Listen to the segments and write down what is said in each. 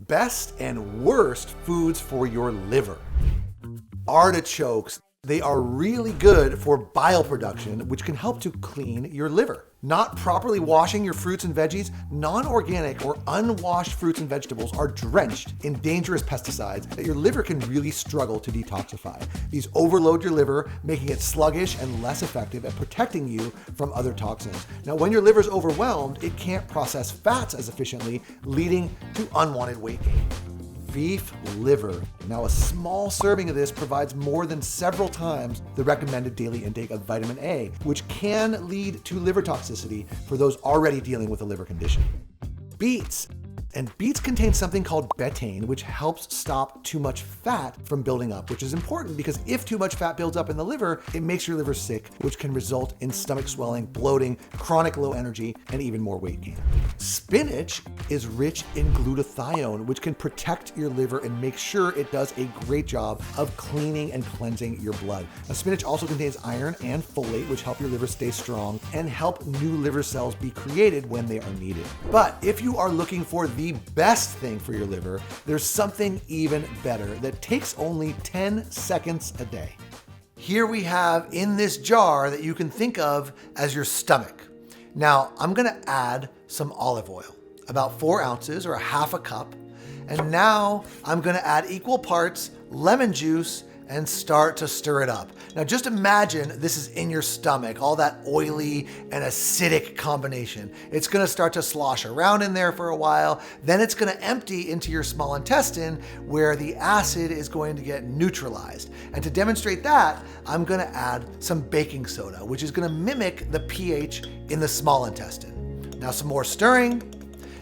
best and worst foods for your liver. Artichokes. They are really good for bile production, which can help to clean your liver. Not properly washing your fruits and veggies, non-organic or unwashed fruits and vegetables are drenched in dangerous pesticides that your liver can really struggle to detoxify. These overload your liver, making it sluggish and less effective at protecting you from other toxins. Now, when your liver is overwhelmed, it can't process fats as efficiently, leading to unwanted weight gain. Beef liver. Now, a small serving of this provides more than several times the recommended daily intake of vitamin A, which can lead to liver toxicity for those already dealing with a liver condition. Beets. And beets contain something called betaine, which helps stop too much fat from building up, which is important because if too much fat builds up in the liver, it makes your liver sick, which can result in stomach swelling, bloating, chronic low energy, and even more weight gain. Spinach is rich in glutathione, which can protect your liver and make sure it does a great job of cleaning and cleansing your blood. Now, spinach also contains iron and folate, which help your liver stay strong and help new liver cells be created when they are needed. But if you are looking for the best thing for your liver, there's something even better that takes only 10 seconds a day. Here we have in this jar that you can think of as your stomach. Now, I'm gonna add some olive oil, about 4 ounces or a half a cup. And now I'm gonna add equal parts lemon juice and start to stir it up. Now just imagine this is in your stomach, all that oily and acidic combination. It's gonna start to slosh around in there for a while, then it's gonna empty into your small intestine where the acid is going to get neutralized. And to demonstrate that, I'm gonna add some baking soda, which is gonna mimic the pH in the small intestine. Now some more stirring,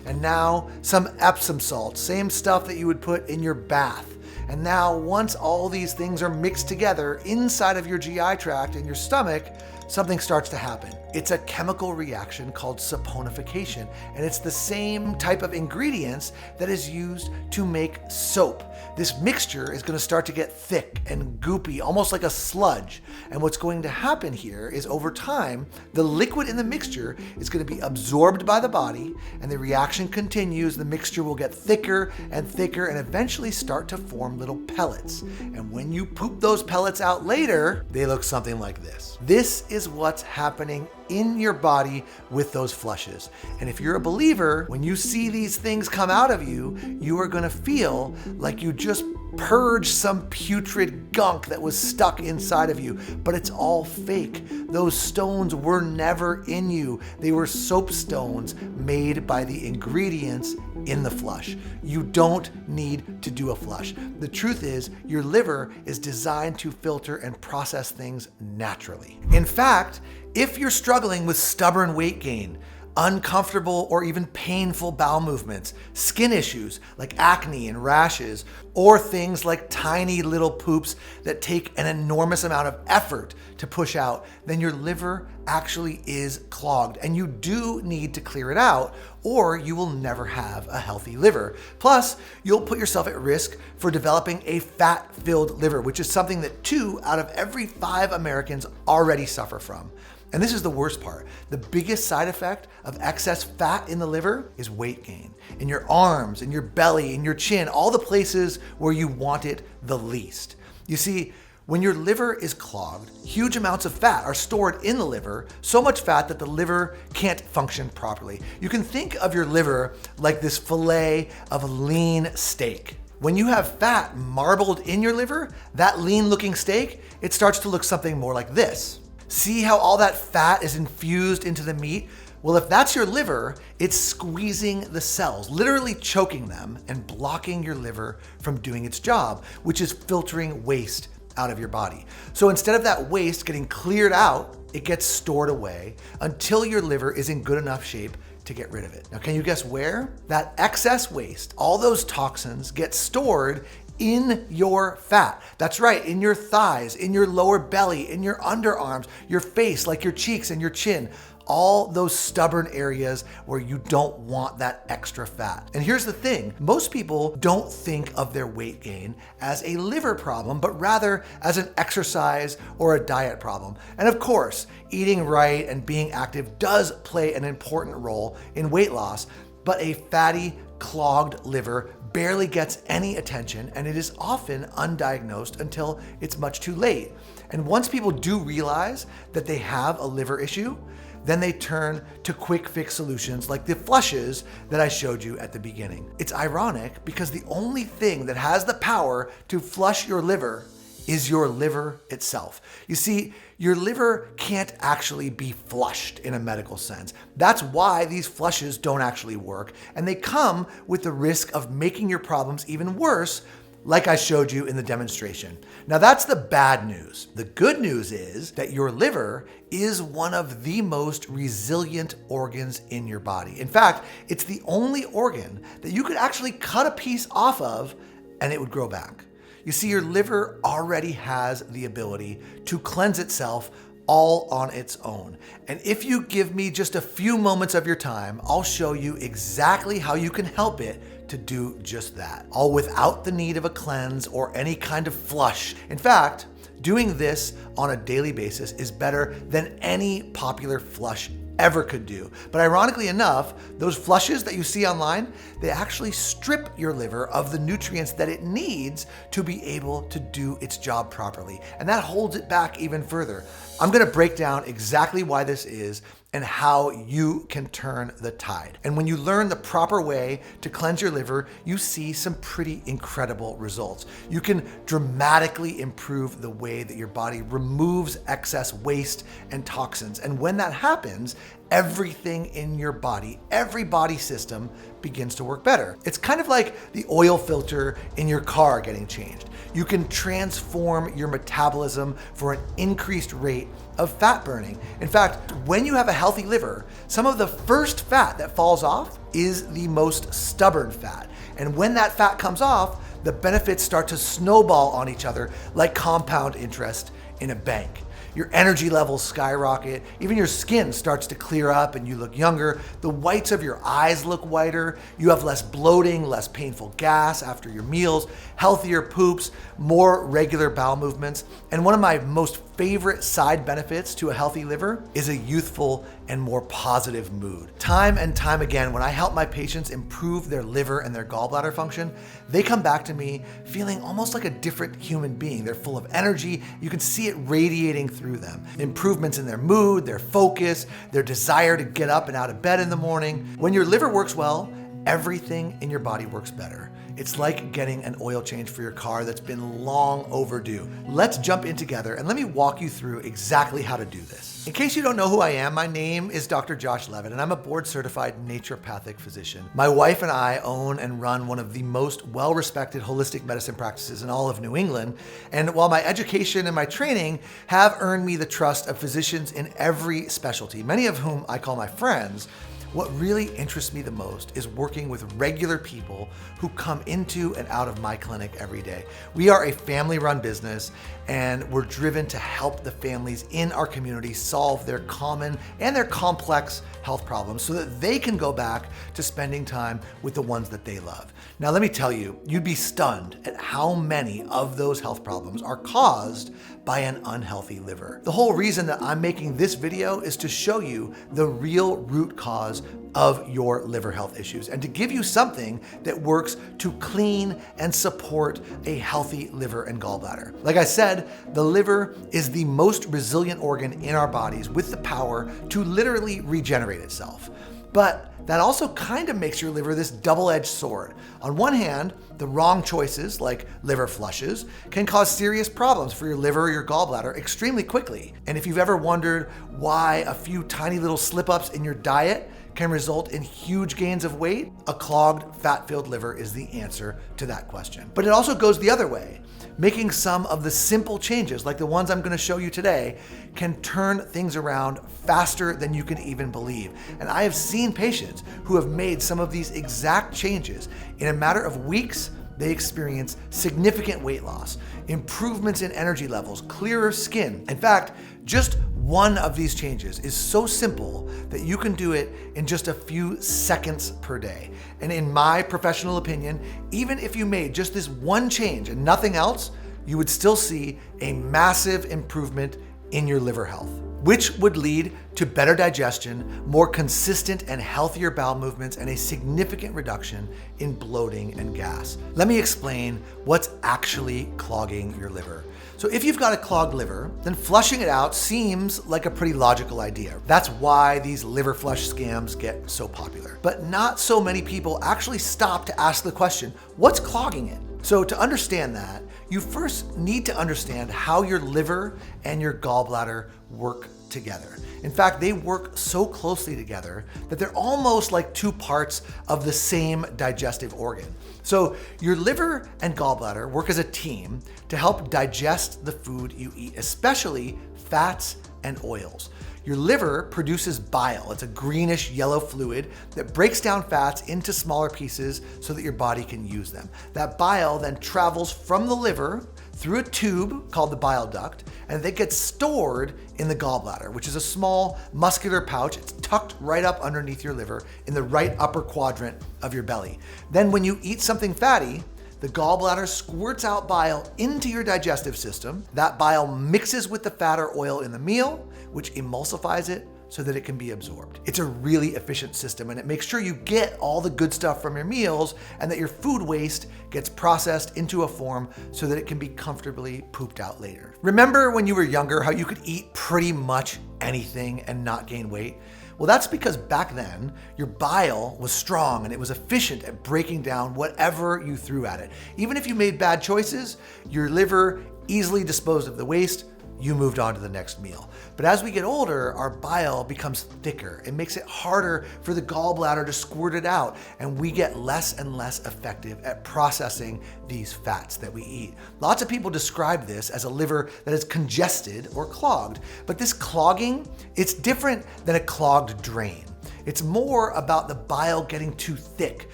and now some Epsom salt, same stuff that you would put in your bath. And now, once all these things are mixed together inside of your GI tract and your stomach, something starts to happen. It's a chemical reaction called saponification, and it's the same type of ingredients that is used to make soap. This mixture is going to start to get thick and goopy, almost like a sludge. And what's going to happen here is over time, the liquid in the mixture is going to be absorbed by the body, and the reaction continues. The mixture will get thicker and thicker and eventually start to form little pellets. And when you poop those pellets out later, they look something like this. This is what's happening in your body with those flushes. And if you're a believer, when you see these things come out of you, you are gonna feel like you just purged some putrid gunk that was stuck inside of you, but it's all fake. Those stones were never in you. They were soap stones made by the ingredients in the flush. You don't need to do a flush. The truth is, your liver is designed to filter and process things naturally. In fact, if you're struggling with stubborn weight gain, uncomfortable or even painful bowel movements, skin issues like acne and rashes, or things like tiny little poops that take an enormous amount of effort to push out, then your liver actually is clogged and you do need to clear it out or you will never have a healthy liver. Plus, you'll put yourself at risk for developing a fat-filled liver, which is something that 2 out of every 5 Americans already suffer from. And this is the worst part. The biggest side effect of excess fat in the liver is weight gain. In your arms, in your belly, in your chin, all the places where you want it the least. You see, when your liver is clogged, huge amounts of fat are stored in the liver, so much fat that the liver can't function properly. You can think of your liver like this fillet of lean steak. When you have fat marbled in your liver, that lean looking steak, it starts to look something more like this. See how all that fat is infused into the meat? Well, if that's your liver, it's squeezing the cells, literally choking them and blocking your liver from doing its job, which is filtering waste out of your body. So instead of that waste getting cleared out, it gets stored away until your liver is in good enough shape to get rid of it. Now, can you guess where? That excess waste, all those toxins get stored in your fat. That's right, in your thighs, in your lower belly, in your underarms, your face, like your cheeks and your chin. All those stubborn areas where you don't want that extra fat. And here's the thing, most people don't think of their weight gain as a liver problem, but rather as an exercise or a diet problem. And of course, eating right and being active does play an important role in weight loss, but a fatty, clogged liver barely gets any attention, and it is often undiagnosed until it's much too late. And once people do realize that they have a liver issue, then they turn to quick fix solutions like the flushes that I showed you at the beginning. It's ironic because the only thing that has the power to flush your liver is your liver itself. You see, your liver can't actually be flushed in a medical sense. That's why these flushes don't actually work, and they come with the risk of making your problems even worse, like I showed you in the demonstration. Now that's the bad news. The good news is that your liver is one of the most resilient organs in your body. In fact, it's the only organ that you could actually cut a piece off of and it would grow back. You see, your liver already has the ability to cleanse itself all on its own. And if you give me just a few moments of your time, I'll show you exactly how you can help it to do just that, all without the need of a cleanse or any kind of flush. In fact, doing this on a daily basis is better than any popular flush ever could do. But ironically enough, those flushes that you see online, they actually strip your liver of the nutrients that it needs to be able to do its job properly. And that holds it back even further. I'm gonna break down exactly why this is and how you can turn the tide. And when you learn the proper way to cleanse your liver, you see some pretty incredible results. You can dramatically improve the way that your body removes excess waste and toxins. And when that happens, everything in your body, every body system begins to work better. It's kind of like the oil filter in your car getting changed. You can transform your metabolism for an increased rate of fat burning. In fact, when you have a healthy liver, some of the first fat that falls off is the most stubborn fat. And when that fat comes off, the benefits start to snowball on each other like compound interest in a bank. Your energy levels skyrocket, even your skin starts to clear up and you look younger. The whites of your eyes look whiter. You have less bloating, less painful gas after your meals, healthier poops, more regular bowel movements. And one of my most favorite side benefits to a healthy liver is a youthful and more positive mood. Time and time again, when I help my patients improve their liver and their gallbladder function, they come back to me feeling almost like a different human being. They're full of energy. You can see it radiating through them. Improvements in their mood, their focus, their desire to get up and out of bed in the morning. When your liver works well, everything in your body works better. It's like getting an oil change for your car that's been long overdue. Let's jump in together and let me walk you through exactly how to do this. In case you don't know who I am, my name is Dr. Josh Levitt and I'm a board-certified naturopathic physician. My wife and I own and run one of the most well-respected holistic medicine practices in all of New England. And while my education and my training have earned me the trust of physicians in every specialty, many of whom I call my friends, what really interests me the most is working with regular people who come into and out of my clinic every day. We are a family-run business and we're driven to help the families in our community solve their common and their complex health problems so that they can go back to spending time with the ones that they love. Now, let me tell you, you'd be stunned at how many of those health problems are caused by an unhealthy liver. The whole reason that I'm making this video is to show you the real root cause of your liver health issues and to give you something that works to clean and support a healthy liver and gallbladder. Like I said, the liver is the most resilient organ in our bodies with the power to literally regenerate itself. But that also kind of makes your liver this double-edged sword. On one hand, the wrong choices, like liver flushes, can cause serious problems for your liver or your gallbladder extremely quickly. And if you've ever wondered why a few tiny little slip-ups in your diet can result in huge gains of weight, a clogged, fat-filled liver is the answer to that question. But it also goes the other way. Making some of the simple changes, like the ones I'm going to show you today, can turn things around faster than you can even believe. And I have seen patients who have made some of these exact changes. In a matter of weeks, they experience significant weight loss, improvements in energy levels, clearer skin. In fact, just one of these changes is so simple that you can do it in just a few seconds per day. And in my professional opinion, even if you made just this one change and nothing else, you would still see a massive improvement in your liver health. which would lead to better digestion, more consistent and healthier bowel movements, and a significant reduction in bloating and gas. Let me explain what's actually clogging your liver. So if you've got a clogged liver, then flushing it out seems like a pretty logical idea. That's why these liver flush scams get so popular. But not so many people actually stop to ask the question, what's clogging it? So to understand that, you first need to understand how your liver and your gallbladder work together. In fact, they work so closely together that they're almost like two parts of the same digestive organ. So your liver and gallbladder work as a team to help digest the food you eat, especially fats and oils. Your liver produces bile. It's a greenish yellow fluid that breaks down fats into smaller pieces so that your body can use them. That bile then travels from the liver through a tube called the bile duct, and it gets stored in the gallbladder, which is a small muscular pouch. It's tucked right up underneath your liver in the right upper quadrant of your belly. Then when you eat something fatty, the gallbladder squirts out bile into your digestive system. That bile mixes with the fat or oil in the meal, which emulsifies it so that it can be absorbed. It's a really efficient system, and it makes sure you get all the good stuff from your meals and that your food waste gets processed into a form so that it can be comfortably pooped out later. Remember when you were younger how you could eat pretty much anything and not gain weight? Well, that's because back then, your bile was strong and it was efficient at breaking down whatever you threw at it. Even if you made bad choices, your liver easily disposed of the waste, you moved on to the next meal. But as we get older, our bile becomes thicker. It makes it harder for the gallbladder to squirt it out, and we get less and less effective at processing these fats that we eat. Lots of people describe this as a liver that is congested or clogged, but this clogging, it's different than a clogged drain. It's more about the bile getting too thick,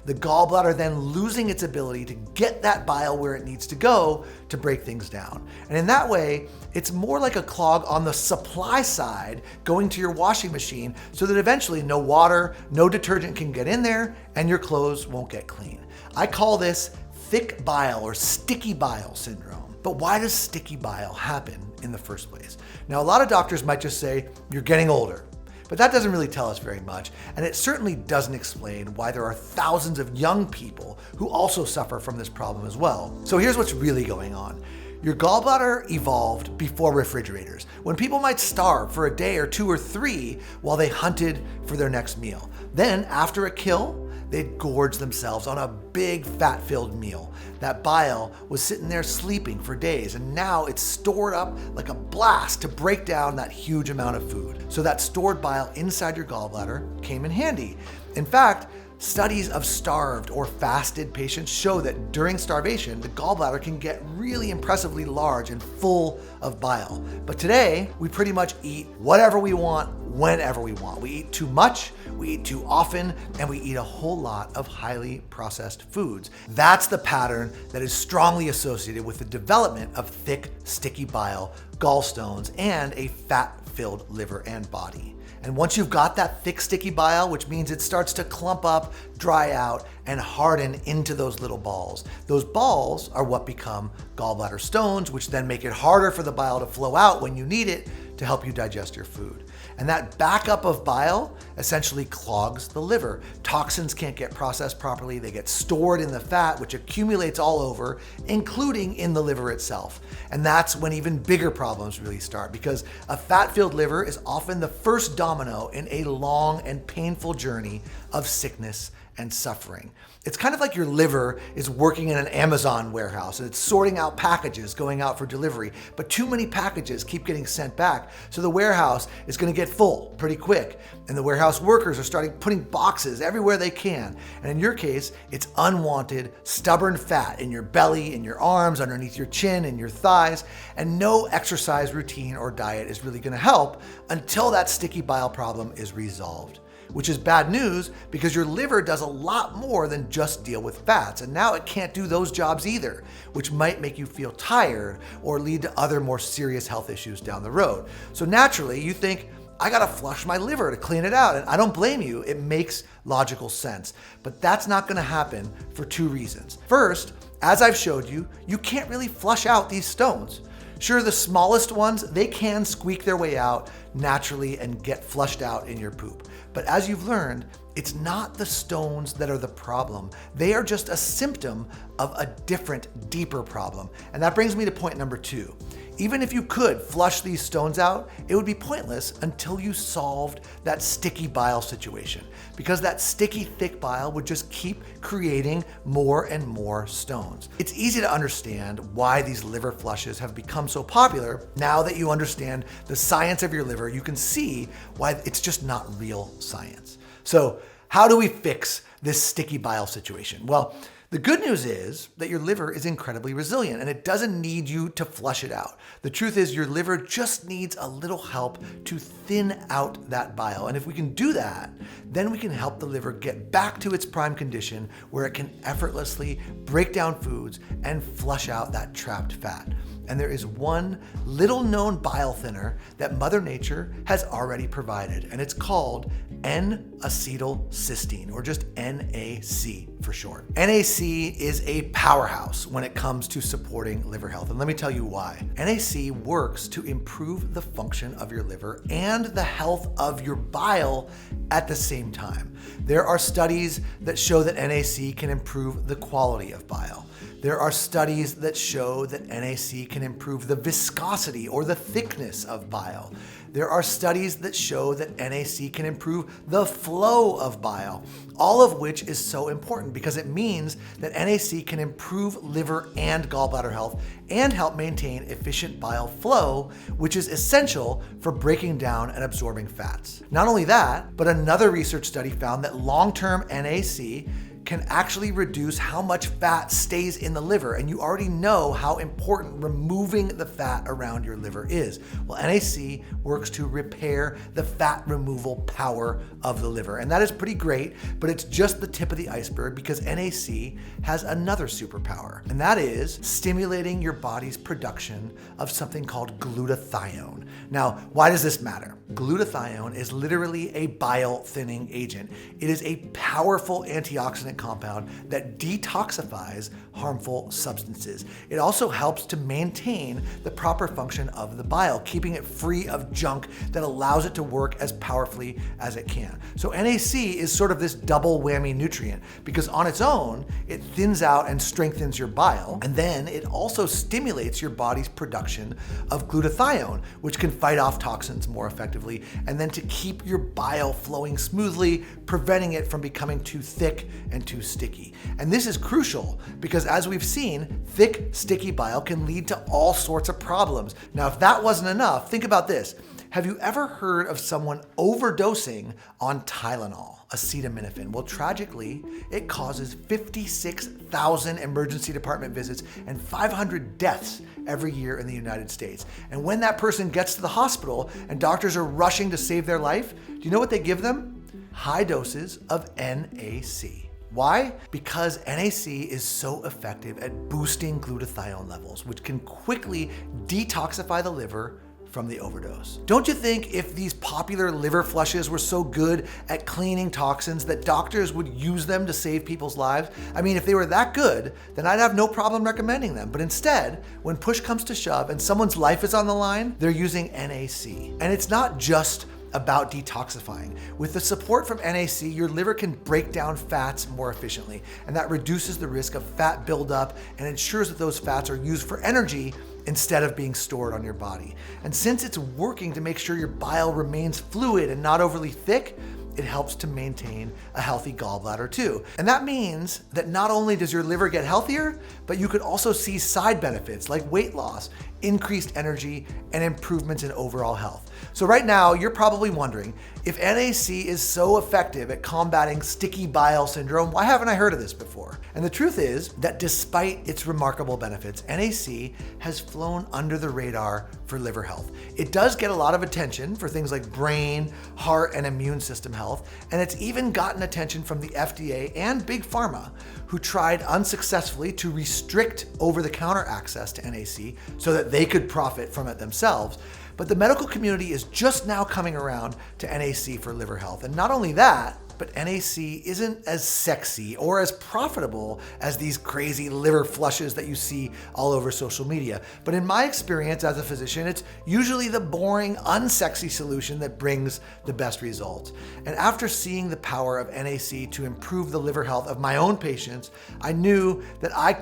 the gallbladder then losing its ability to get that bile where it needs to go to break things down. And in that way, it's more like a clog on the supply side going to your washing machine so that eventually no water, no detergent can get in there and your clothes won't get clean. I call this thick bile or sticky bile syndrome. But why does sticky bile happen in the first place? Now, a lot of doctors might just say, you're getting older. But that doesn't really tell us very much, and it certainly doesn't explain why there are thousands of young people who also suffer from this problem as well. So here's what's really going on. Your gallbladder evolved before refrigerators, when people might starve for a day or two or three while they hunted for their next meal. Then, after a kill, they'd gorge themselves on a big fat-filled meal. That bile was sitting there sleeping for days, and now it's stored up like a blast to break down that huge amount of food. So that stored bile inside your gallbladder came in handy. In fact, studies of starved or fasted patients show that during starvation, the gallbladder can get really impressively large and full of bile. But today, we pretty much eat whatever we want, whenever we want. We eat too much, we eat too often, and we eat a whole lot of highly processed foods. That's the pattern that is strongly associated with the development of thick, sticky bile, gallstones, and a fat-filled liver and body. And once you've got that thick, sticky bile, which means it starts to clump up, dry out, and harden into those little balls. Those balls are what become gallbladder stones, which then make it harder for the bile to flow out when you need it to help you digest your food. And that backup of bile essentially clogs the liver. Toxins can't get processed properly. They get stored in the fat, which accumulates all over, including in the liver itself. And that's when even bigger problems really start, because a fat-filled liver is often the first domino in a long and painful journey of sickness and suffering. It's kind of like your liver is working in an Amazon warehouse and it's sorting out packages going out for delivery, but too many packages keep getting sent back. So the warehouse is going to get full pretty quick. And the warehouse workers are starting putting boxes everywhere they can. And in your case, it's unwanted, stubborn fat in your belly, in your arms, underneath your chin, in your thighs. And no exercise routine or diet is really going to help until that sticky bile problem is resolved. Which is bad news because your liver does a lot more than just deal with fats, and now it can't do those jobs either, which might make you feel tired or lead to other more serious health issues down the road. So naturally, you think, I gotta flush my liver to clean it out, and I don't blame you. It makes logical sense, but that's not gonna happen for two reasons. First, as I've showed you, you can't really flush out these stones. Sure, the smallest ones, they can squeak their way out naturally and get flushed out in your poop. But as you've learned, it's not the stones that are the problem. They are just a symptom of a different, deeper problem. And that brings me to point number 2. Even if you could flush these stones out, it would be pointless until you solved that sticky bile situation, because that sticky, thick bile would just keep creating more and more stones. It's easy to understand why these liver flushes have become so popular. Now that you understand the science of your liver, you can see why it's just not real science. So how do we fix this sticky bile situation? Well, the good news is that your liver is incredibly resilient and it doesn't need you to flush it out. The truth is your liver just needs a little help to thin out that bile. And if we can do that, then we can help the liver get back to its prime condition where it can effortlessly break down foods and flush out that trapped fat. And there is one little known bile thinner that Mother Nature has already provided, and it's called N-acetylcysteine, or just NAC for short. NAC is a powerhouse when it comes to supporting liver health, and let me tell you why. NAC works to improve the function of your liver and the health of your bile at the same time. There are studies that show that NAC can improve the quality of bile. There are studies that show that NAC can improve the viscosity or the thickness of bile. There are studies that show that NAC can improve the flow of bile, all of which is so important because it means that NAC can improve liver and gallbladder health and help maintain efficient bile flow, which is essential for breaking down and absorbing fats. Not only that, but another research study found that long-term NAC can actually reduce how much fat stays in the liver, and you already know how important removing the fat around your liver is. Well, NAC works to repair the fat removal power of the liver, and that is pretty great, but it's just the tip of the iceberg because NAC has another superpower, and that is stimulating your body's production of something called glutathione. Now, why does this matter? Glutathione is literally a bile thinning agent. It is a powerful antioxidant compound that detoxifies harmful substances. It also helps to maintain the proper function of the bile, keeping it free of junk that allows it to work as powerfully as it can. So NAC is sort of this double whammy nutrient because on its own, it thins out and strengthens your bile, and then it also stimulates your body's production of glutathione, which can fight off toxins more effectively, and then to keep your bile flowing smoothly, preventing it from becoming too thick and too sticky. And this is crucial because as we've seen, thick, sticky bile can lead to all sorts of problems. Now, if that wasn't enough, think about this. Have you ever heard of someone overdosing on Tylenol, acetaminophen? Well, tragically, it causes 56,000 emergency department visits and 500 deaths every year in the United States. And when that person gets to the hospital and doctors are rushing to save their life, do you know what they give them? High doses of NAC. Why? Because NAC is so effective at boosting glutathione levels, which can quickly detoxify the liver from the overdose. Don't you think if these popular liver flushes were so good at cleaning toxins that doctors would use them to save people's lives? I mean, if they were that good, then I'd have no problem recommending them. But instead, when push comes to shove and someone's life is on the line, they're using NAC. And it's not just about detoxifying. With the support from NAC, your liver can break down fats more efficiently, and that reduces the risk of fat buildup and ensures that those fats are used for energy instead of being stored on your body. And since it's working to make sure your bile remains fluid and not overly thick, it helps to maintain a healthy gallbladder too. And that means that not only does your liver get healthier, but you could also see side benefits like weight loss, increased energy, and improvements in overall health. So right now, you're probably wondering, if NAC is so effective at combating sticky bile syndrome, why haven't I heard of this before? And the truth is that despite its remarkable benefits, NAC has flown under the radar for liver health. It does get a lot of attention for things like brain, heart, and immune system health, and it's even gotten attention from the FDA and Big Pharma, who tried unsuccessfully to restrict over-the-counter access to NAC so that they could profit from it themselves. But the medical community is just now coming around to NAC for liver health. And not only that, but NAC isn't as sexy or as profitable as these crazy liver flushes that you see all over social media. But in my experience as a physician, it's usually the boring, unsexy solution that brings the best results. And after seeing the power of NAC to improve the liver health of my own patients, I knew that I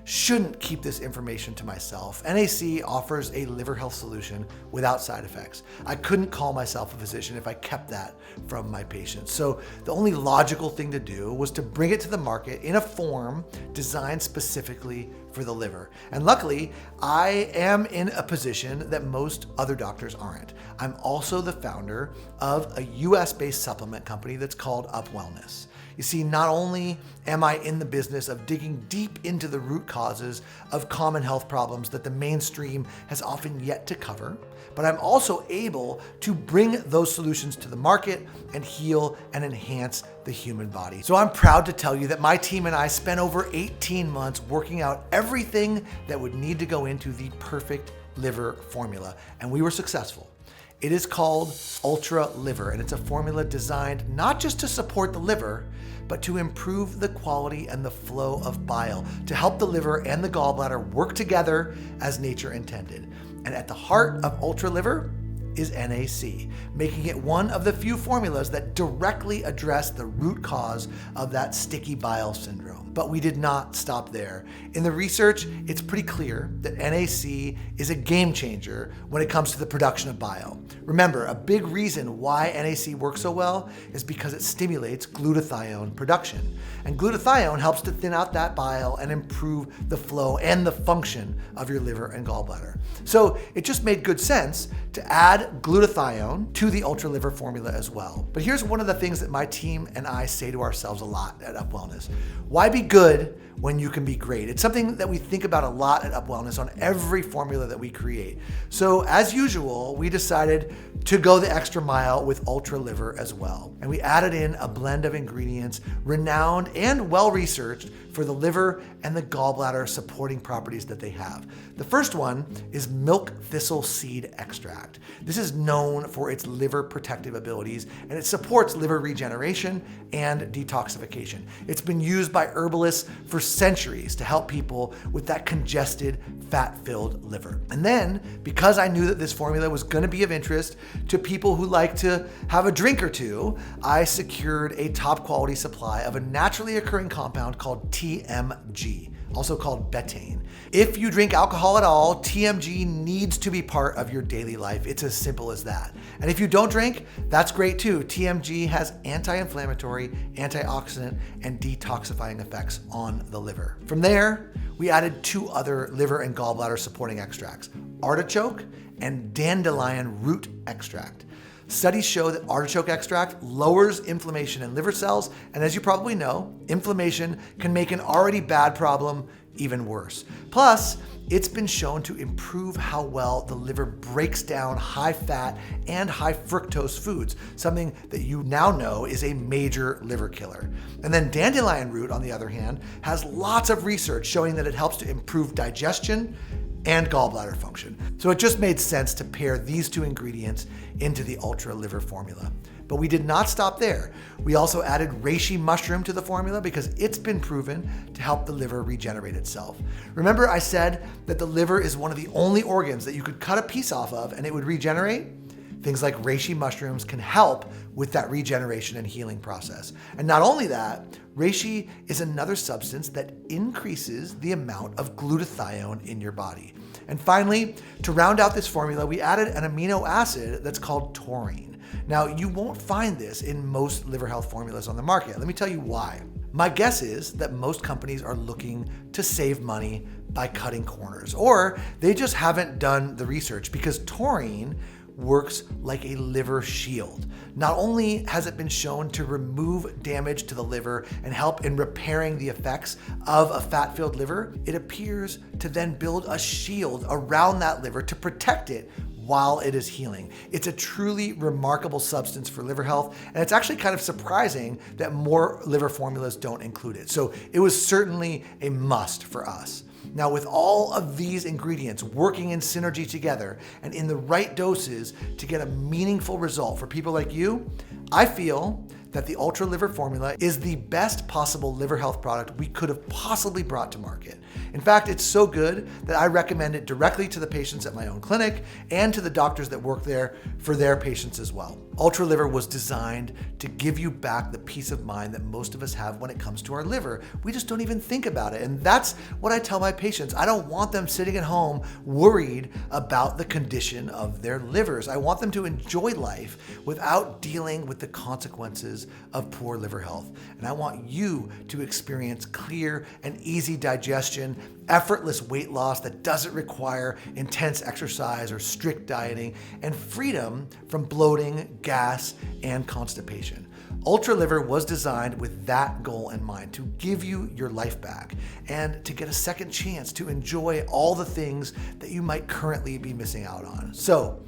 shouldn't keep this information to myself. NAC offers a liver health solution without side effects. I couldn't call myself a physician if I kept that from my patients. So the only logical thing to do was to bring it to the market in a form designed specifically for the liver. And luckily, I am in a position that most other doctors aren't. I'm also the founder of a US-based supplement company that's called Up Wellness. You see, not only am I in the business of digging deep into the root causes of common health problems that the mainstream has often yet to cover, but I'm also able to bring those solutions to the market and heal and enhance the human body. So I'm proud to tell you that my team and I spent over 18 months working out everything that would need to go into the perfect liver formula, and we were successful. It is called Ultra Liver, and it's a formula designed not just to support the liver, but to improve the quality and the flow of bile, to help the liver and the gallbladder work together as nature intended. And at the heart of Ultra Liver is NAC, making it one of the few formulas that directly address the root cause of that sticky bile syndrome. But we did not stop there. In the research, it's pretty clear that NAC is a game changer when it comes to the production of bile. Remember, a big reason why NAC works so well is because it stimulates glutathione production. And glutathione helps to thin out that bile and improve the flow and the function of your liver and gallbladder. So it just made good sense to add glutathione to the Ultra Liver formula as well. But here's one of the things that my team and I say to ourselves a lot at Up Wellness. Why be good when you can be great? It's something that we think about a lot at Up Wellness on every formula that we create. So as usual, we decided to go the extra mile with Ultra Liver as well. And we added in a blend of ingredients renowned and well-researched for the liver and the gallbladder supporting properties that they have. The first one is milk thistle seed extract. This is known for its liver protective abilities, and it supports liver regeneration and detoxification. It's been used by herbalists for centuries to help people with that congested, fat-filled liver. And then, because I knew that this formula was going to be of interest to people who like to have a drink or two, I secured a top quality supply of a naturally occurring compound called TMG, also called betaine. If you drink alcohol at all, TMG needs to be part of your daily life. It's as simple as that. And if you don't drink, that's great too. TMG has anti-inflammatory, antioxidant, and detoxifying effects on the liver. From there, we added 2 other liver and gallbladder supporting extracts, artichoke and dandelion root extract. Studies show that artichoke extract lowers inflammation in liver cells, and as you probably know, inflammation can make an already bad problem even worse. Plus, it's been shown to improve how well the liver breaks down high-fat and high-fructose foods, something that you now know is a major liver killer. And then dandelion root, on the other hand, has lots of research showing that it helps to improve digestion and gallbladder function. So it just made sense to pair these 2 ingredients into the Ultra Liver formula. But we did not stop there. We also added reishi mushroom to the formula because it's been proven to help the liver regenerate itself. Remember I said that the liver is one of the only organs that you could cut a piece off of and it would regenerate? Things like reishi mushrooms can help with that regeneration and healing process. And not only that, reishi is another substance that increases the amount of glutathione in your body. And finally, to round out this formula, we added an amino acid that's called taurine. Now, you won't find this in most liver health formulas on the market. Let me tell you why. My guess is that most companies are looking to save money by cutting corners, or they just haven't done the research because taurine works like a liver shield. Not only has it been shown to remove damage to the liver and help in repairing the effects of a fat-filled liver, it appears to then build a shield around that liver to protect it while it is healing. It's a truly remarkable substance for liver health, and it's actually kind of surprising that more liver formulas don't include it. So it was certainly a must for us. Now, with all of these ingredients working in synergy together and in the right doses to get a meaningful result for people like you, I feel that the Ultra Liver formula is the best possible liver health product we could have possibly brought to market. In fact, it's so good that I recommend it directly to the patients at my own clinic and to the doctors that work there for their patients as well. Ultra Liver was designed to give you back the peace of mind that most of us have when it comes to our liver. We just don't even think about it. And that's what I tell my patients. I don't want them sitting at home worried about the condition of their livers. I want them to enjoy life without dealing with the consequences of poor liver health. And I want you to experience clear and easy digestion, effortless weight loss that doesn't require intense exercise or strict dieting, and freedom from bloating, gas, and constipation. Ultra Liver was designed with that goal in mind, to give you your life back and to get a second chance to enjoy all the things that you might currently be missing out on. So,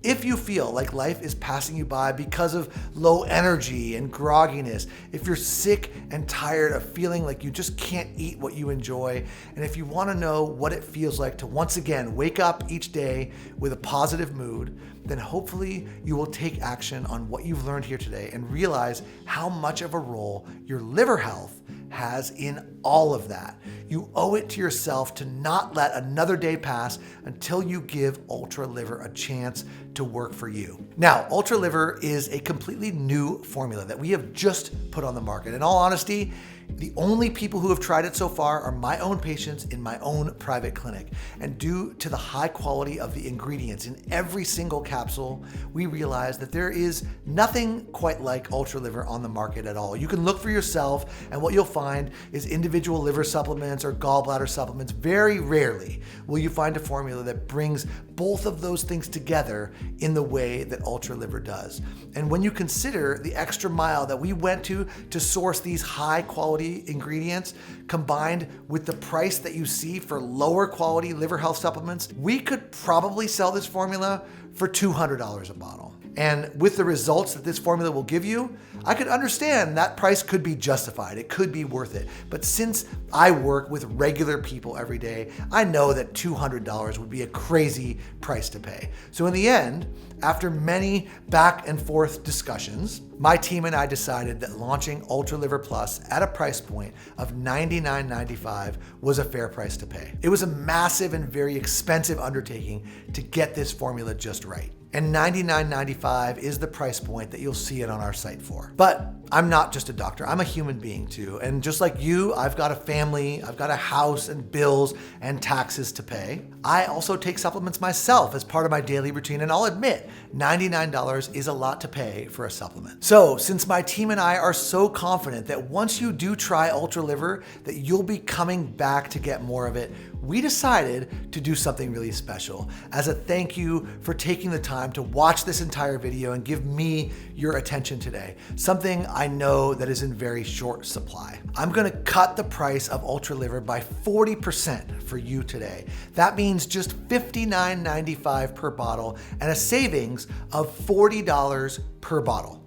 if you feel like life is passing you by because of low energy and grogginess, if you're sick and tired of feeling like you just can't eat what you enjoy, and if you want to know what it feels like to once again wake up each day with a positive mood, then hopefully you will take action on what you've learned here today and realize how much of a role your liver health has in all of that. You owe it to yourself to not let another day pass until you give Ultra Liver a chance to work for you. Now, Ultra Liver is a completely new formula that we have just put on the market. In all honesty, the only people who have tried it so far are my own patients in my own private clinic. And due to the high quality of the ingredients in every single capsule, we realize that there is nothing quite like Ultra Liver on the market at all. You can look for yourself, and what you'll find is individual liver supplements or gallbladder supplements. Very rarely will you find a formula that brings both of those things together in the way that Ultra Liver does. And when you consider the extra mile that we went to source these high quality ingredients combined with the price that you see for lower quality liver health supplements, we could probably sell this formula for $200 a bottle. And with the results that this formula will give you, I could understand that price could be justified. It could be worth it. But since I work with regular people every day, I know that $200 would be a crazy price to pay. So in the end, after many back and forth discussions, my team and I decided that launching Ultra Liver Plus at a price point of $99.95 was a fair price to pay. It was a massive and very expensive undertaking to get this formula just right. And $99.95 is the price point that you'll see it on our site for. But I'm not just a doctor, I'm a human being too. And just like you, I've got a family, I've got a house and bills and taxes to pay. I also take supplements myself as part of my daily routine, and I'll admit, $99 is a lot to pay for a supplement. So since my team and I are so confident that once you do try Ultra Liver, that you'll be coming back to get more of it, we decided to do something really special as a thank you for taking the time to watch this entire video and give me your attention today. Something I know that is in very short supply. I'm gonna cut the price of Ultra Liver by 40% for you today. That means just $59.95 per bottle and a savings of $40 per bottle.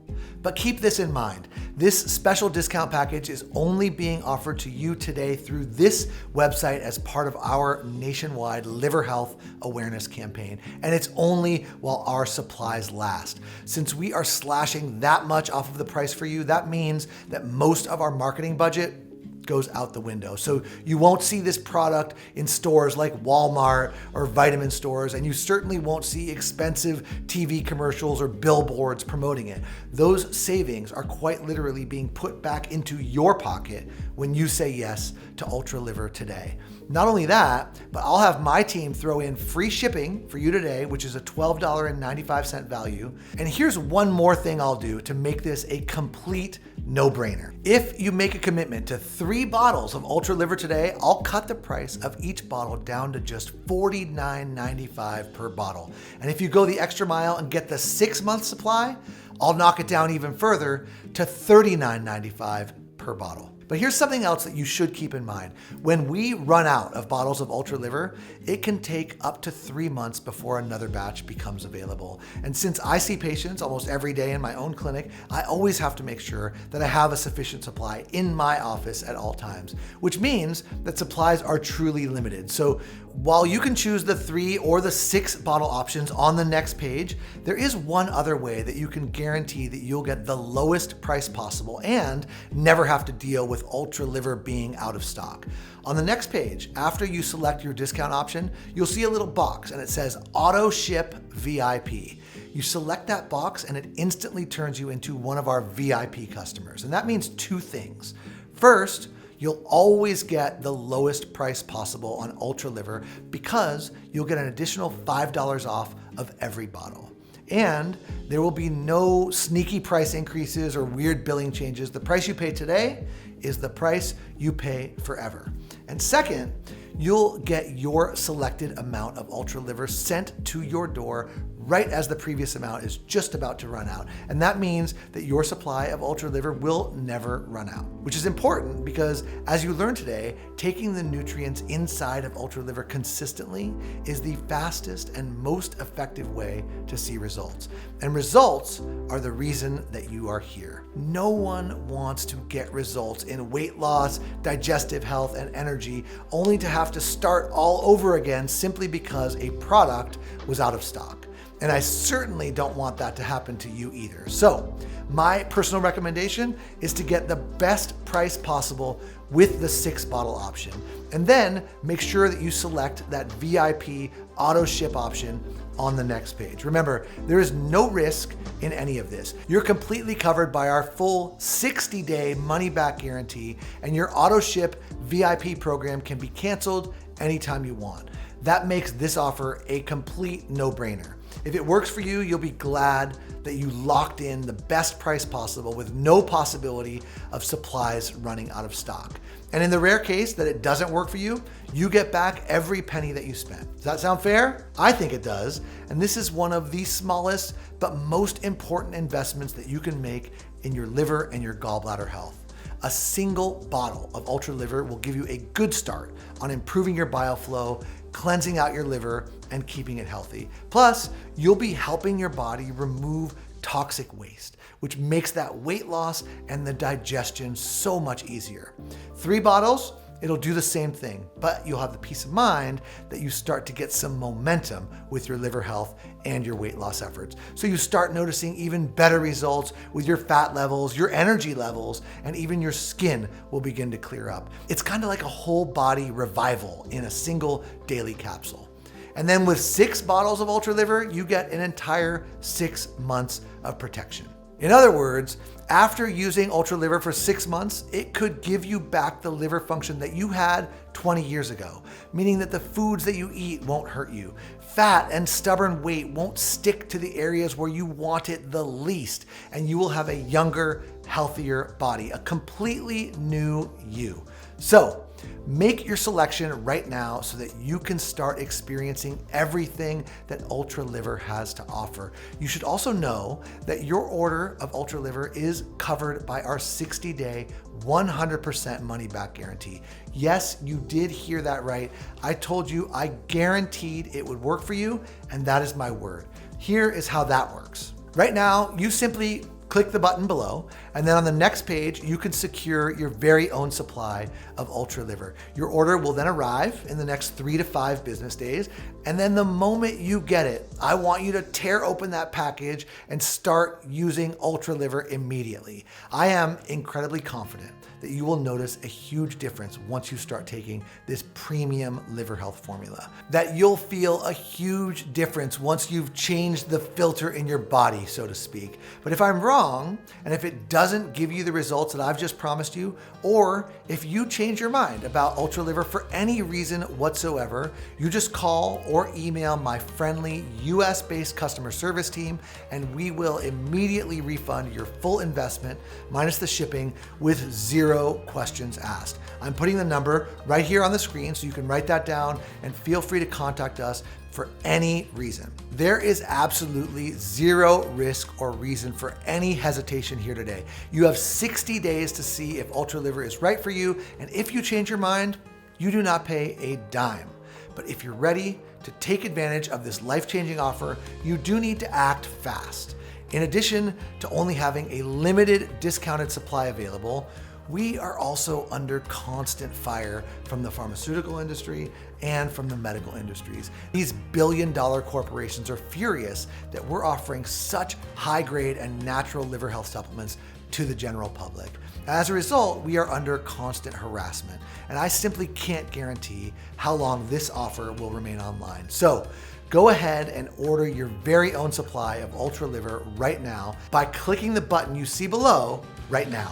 But keep this in mind. This special discount package is only being offered to you today through this website as part of our nationwide liver health awareness campaign. And it's only while our supplies last. Since we are slashing that much off of the price for you, that means that most of our marketing budget goes out the window. So you won't see this product in stores like Walmart or vitamin stores, and you certainly won't see expensive TV commercials or billboards promoting it. Those savings are quite literally being put back into your pocket when you say yes to Ultra Liver today. Not only that, but I'll have my team throw in free shipping for you today, which is a $12.95 value. And here's one more thing I'll do to make this a complete no-brainer. If you make a commitment to 3 bottles of Ultra Liver today, I'll cut the price of each bottle down to just $49.95 per bottle. And if you go the extra mile and get the 6-month supply, I'll knock it down even further to $39.95 per bottle. But here's something else that you should keep in mind. When we run out of bottles of Ultra Liver, it can take up to 3 months before another batch becomes available. And since I see patients almost every day in my own clinic, I always have to make sure that I have a sufficient supply in my office at all times, which means that supplies are truly limited. So while you can choose the 3 or the 6 bottle options on the next page, there is one other way that you can guarantee that you'll get the lowest price possible and never have to deal with Ultra Liver being out of stock. On the next page, after you select your discount option, you'll see a little box and it says Auto Ship VIP. You select that box and it instantly turns you into one of our VIP customers. And that means 2 things. First, you'll always get the lowest price possible on Ultra Liver because you'll get an additional $5 off of every bottle. And there will be no sneaky price increases or weird billing changes. The price you pay today is the price you pay forever. And second, you'll get your selected amount of Ultra Liver sent to your door right as the previous amount is just about to run out. And that means that your supply of Ultra Liver will never run out, which is important because as you learned today, taking the nutrients inside of Ultra Liver consistently is the fastest and most effective way to see results. And results are the reason that you are here. No one wants to get results in weight loss, digestive health, and energy only to have to start all over again simply because a product was out of stock. And I certainly don't want that to happen to you either. So my personal recommendation is to get the best price possible with the 6 bottle option. And then make sure that you select that VIP auto ship option on the next page. Remember, there is no risk in any of this. You're completely covered by our full 60-day money-back guarantee, and your auto ship VIP program can be canceled anytime you want. That makes this offer a complete no-brainer. If it works for you, you'll be glad that you locked in the best price possible with no possibility of supplies running out of stock. And in the rare case that it doesn't work for you, you get back every penny that you spent. Does that sound fair? I think it does. And this is one of the smallest but most important investments that you can make in your liver and your gallbladder health. A single bottle of Ultra Liver will give you a good start on improving your bile flow, cleansing out your liver, and keeping it healthy. Plus, you'll be helping your body remove toxic waste, which makes that weight loss and the digestion so much easier. 3 bottles, it'll do the same thing, but you'll have the peace of mind that you start to get some momentum with your liver health and your weight loss efforts. So you start noticing even better results with your fat levels, your energy levels, and even your skin will begin to clear up. It's kind of like a whole body revival in a single daily capsule. And then with 6 bottles of Ultra Liver, you get an entire 6 months of protection. In other words, after using Ultra Liver for 6 months, it could give you back the liver function that you had 20 years ago, meaning that the foods that you eat won't hurt you. Fat and stubborn weight won't stick to the areas where you want it the least, and you will have a younger, healthier body, a completely new you. So, make your selection right now so that you can start experiencing everything that Ultra Liver has to offer. You should also know that your order of Ultra Liver is covered by our 60-day, 100% money-back guarantee. Yes, you did hear that right. I told you I guaranteed it would work for you, and that is my word. Here is how that works. Right now, you simply click the button below, and then on the next page, you can secure your very own supply of Ultra Liver. Your order will then arrive in the next 3 to 5 business days, and then the moment you get it, I want you to tear open that package and start using Ultra Liver immediately. I am incredibly confident that you will notice a huge difference once you start taking this premium liver health formula. That you'll feel a huge difference once you've changed the filter in your body, so to speak. But if I'm wrong, and if it doesn't give you the results that I've just promised you, or if you change your mind about Ultra Liver for any reason whatsoever, you just call or email my friendly US-based customer service team, and we will immediately refund your full investment minus the shipping with 0 questions asked. I'm putting the number right here on the screen so you can write that down, and feel free to contact us for any reason. There is absolutely 0 risk or reason for any hesitation here today. You have 60 days to see if Ultra Liver is right for you, and if you change your mind, you do not pay a dime. But if you're ready to take advantage of this life-changing offer, you do need to act fast. In addition to only having a limited discounted supply available, We are also under constant fire from the pharmaceutical industry and from the medical industries. These billion-dollar corporations are furious that we're offering such high-grade and natural liver health supplements to the general public. As a result, we are under constant harassment, and I simply can't guarantee how long this offer will remain online. So go ahead and order your very own supply of Ultra Liver right now by clicking the button you see below right now.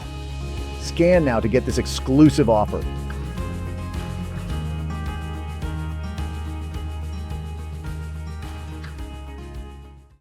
Scan now to get this exclusive offer.